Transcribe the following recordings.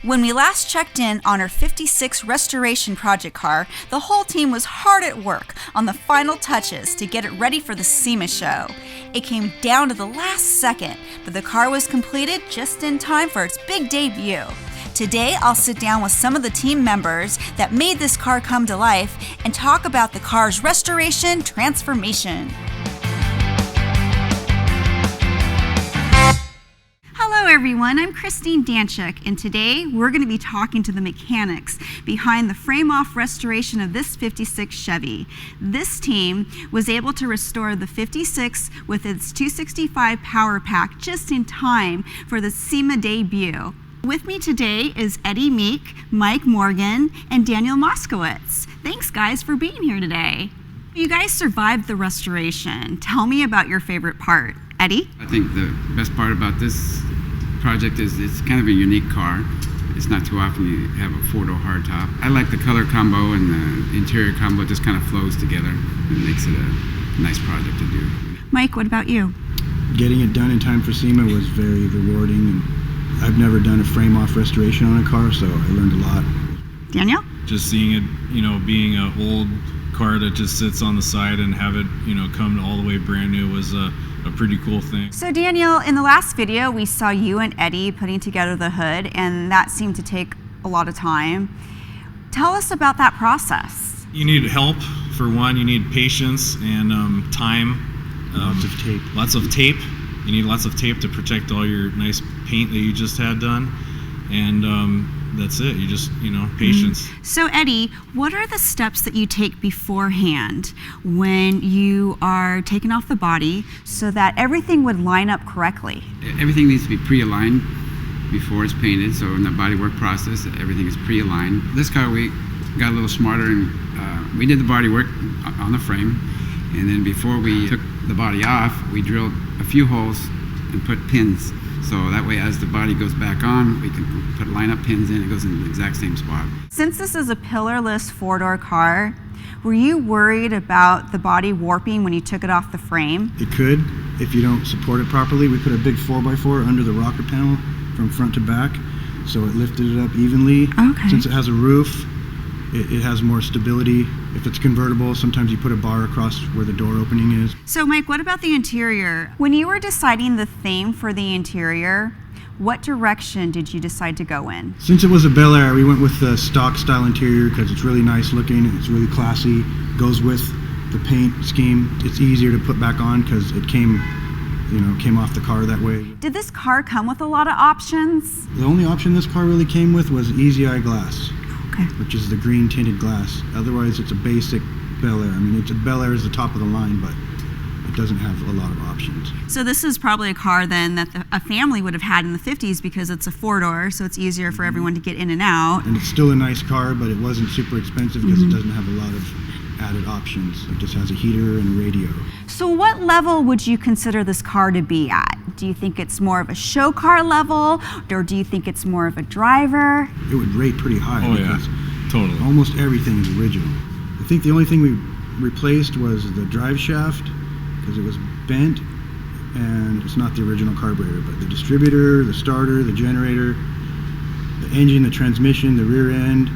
When we last checked in on our 56 restoration project car, the whole team was hard at work on the final touches to get it ready for the SEMA show. It came down to the last second, but the car was completed just in time for its big debut. Today, I'll sit down with some of the team members that made this car come to life and talk about the car's restoration transformation. Hello everyone, I'm Christine Danchuk, and today we're going to be talking to the mechanics behind the frame-off restoration of this 56 Chevy. This team was able to restore the 56 with its 265 power pack just in time for the SEMA debut. With me today is Meek, Mike Morgan, and Daniel Moskowitz. Thanks guys for being here today. You guys survived the restoration. Tell me about your favorite part. Eddie? I think the best part about this project is it's kind of a unique car. It's not too often you have a four-door hardtop. I like the color combo and the interior combo. It just kind of flows together and makes it a nice project to do. Mike, what about you? Getting it done in time for SEMA was very rewarding, and I've never done a frame-off restoration on a car, so I learned a lot. Daniel? Just seeing it, being an old car that just sits on the side and have it, come all the way brand new was a pretty cool thing. So Daniel, in the last video, we saw you and Eddie putting together the hood, and that seemed to take a lot of time. Tell us about that process. You need help, for one. You need patience and time. Lots of tape. Lots of tape. You need lots of tape to protect all your nice paint that you just had done. And that's it. You just, patience. So Eddie, what are the steps that you take beforehand when you are taking off the body so that everything would line up correctly? Everything needs to be pre-aligned before it's painted, so in the bodywork process, everything is pre-aligned. This car, we got a little smarter and we did the bodywork on the frame, and then before we took the body off, we drilled a few holes and put pins. So that way, as the body goes back on, we can put line-up pins in. It goes in the exact same spot. Since this is a pillarless four-door car, were you worried about the body warping when you took it off the frame? It could, if you don't support it properly. We put a big 4x4 under the rocker panel from front to back, so it lifted it up evenly. Okay. Since it has a roof, it has more stability. If it's convertible, sometimes you put a bar across where the door opening is. So Mike, what about the interior? When you were deciding the theme for the interior, what direction did you decide to go in? Since it was a Bel Air, we went with the stock style interior because it's really nice looking, it's really classy, goes with the paint scheme. It's easier to put back on because it came off the car that way. Did this car come with a lot of options? The only option this car really came with was Easy Eye glass. Okay. Which is the green tinted glass. Otherwise, it's a basic Bel Air. Bel Air is the top of the line, but it doesn't have a lot of options. So this is probably a car then that a family would have had in the 50s because it's a four-door, so it's easier for everyone to get in and out. And it's still a nice car, but it wasn't super expensive because it doesn't have a lot of added options. It just has a heater and a radio. So what level would you consider this car to be at? Do you think it's more of a show car level, or do you think it's more of a driver? It would rate pretty high. Oh because yeah, totally. Almost everything is original. I think the only thing we replaced was the drive shaft because it was bent and it's not the original carburetor, but the distributor, the starter, the generator, the engine, the transmission, the rear end,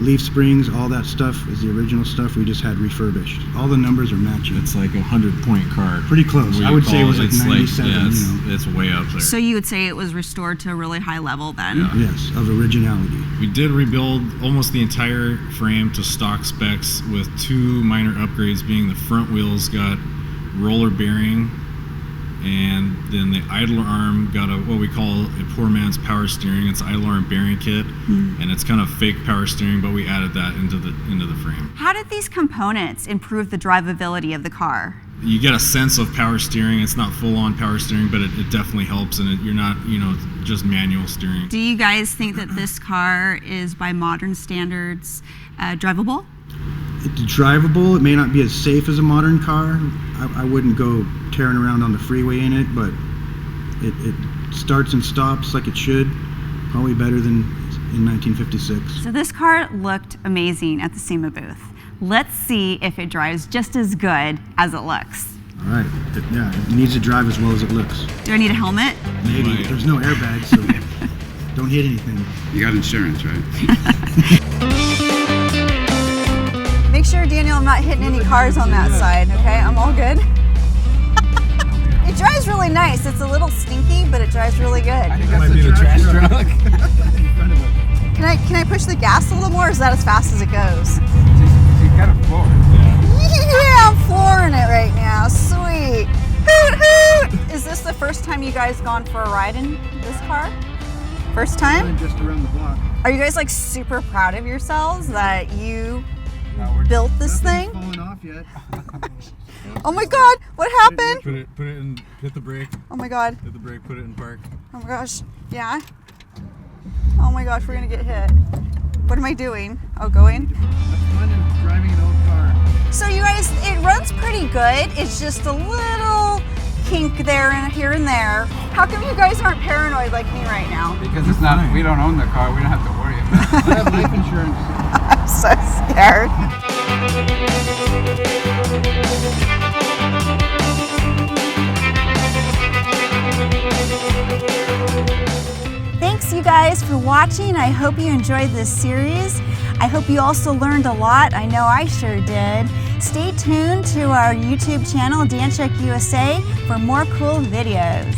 leaf springs, all that stuff is the original stuff. We just had refurbished. All the numbers are matching. It's like a 100-point car. Pretty close. I would say it was like 97. It's way up there. So you would say it was restored to a really high level then? Yeah. Yes, of originality. We did rebuild almost the entire frame to stock specs with two minor upgrades, being the front wheels got roller bearing, and then the idler arm got what we call a poor man's power steering. It's idler arm bearing kit, and it's kind of fake power steering, but we added that into the frame. How did these components improve the drivability of the car? You get a sense of power steering. It's not full-on power steering, but it definitely helps, and you're not, just manual steering. Do you guys think that this car is, by modern standards, drivable? It's drivable. It may not be as safe as a modern car. I wouldn't go tearing around on the freeway in it, but it starts and stops like it should. Probably better than in 1956. So this car looked amazing at the SEMA booth. Let's see if it drives just as good as it looks. All right. It needs to drive as well as it looks. Do I need a helmet? Maybe. Right. There's no airbags, so Don't hit anything. You got insurance, right? Make sure, Daniel, I'm not hitting any cars on that side, okay? I'm all good. It drives really nice. It's a little stinky, but it drives really good. I think That might be the trash truck. Can I push the gas a little more, or is that as fast as it goes? You got a floor. Yeah, I'm flooring it right now. Sweet. Hoot, hoot. Is this the first time you guys gone for a ride in this car? First time? Just around the block. Are you guys like super proud of yourselves that you No, we're built this Nothing's thing? falling off yet. Oh my God, what happened? Put it in. Hit the brake. Oh my God. Hit the brake. Put it in park. Oh my gosh. Yeah. Oh my gosh, we're gonna get hit. What am I doing? Oh, going? That's fun in driving an old car. So you guys, it runs pretty good. It's just a little kink there and here and there. How come you guys aren't paranoid like me right now? Because it's not, we don't own the car, we don't have to worry about it. I have life insurance. I'm so scared. Thanks you guys for watching. I hope you enjoyed this series. I hope you also learned a lot. I know I sure did. Stay tuned to our YouTube channel, Danchuk USA, for more cool videos.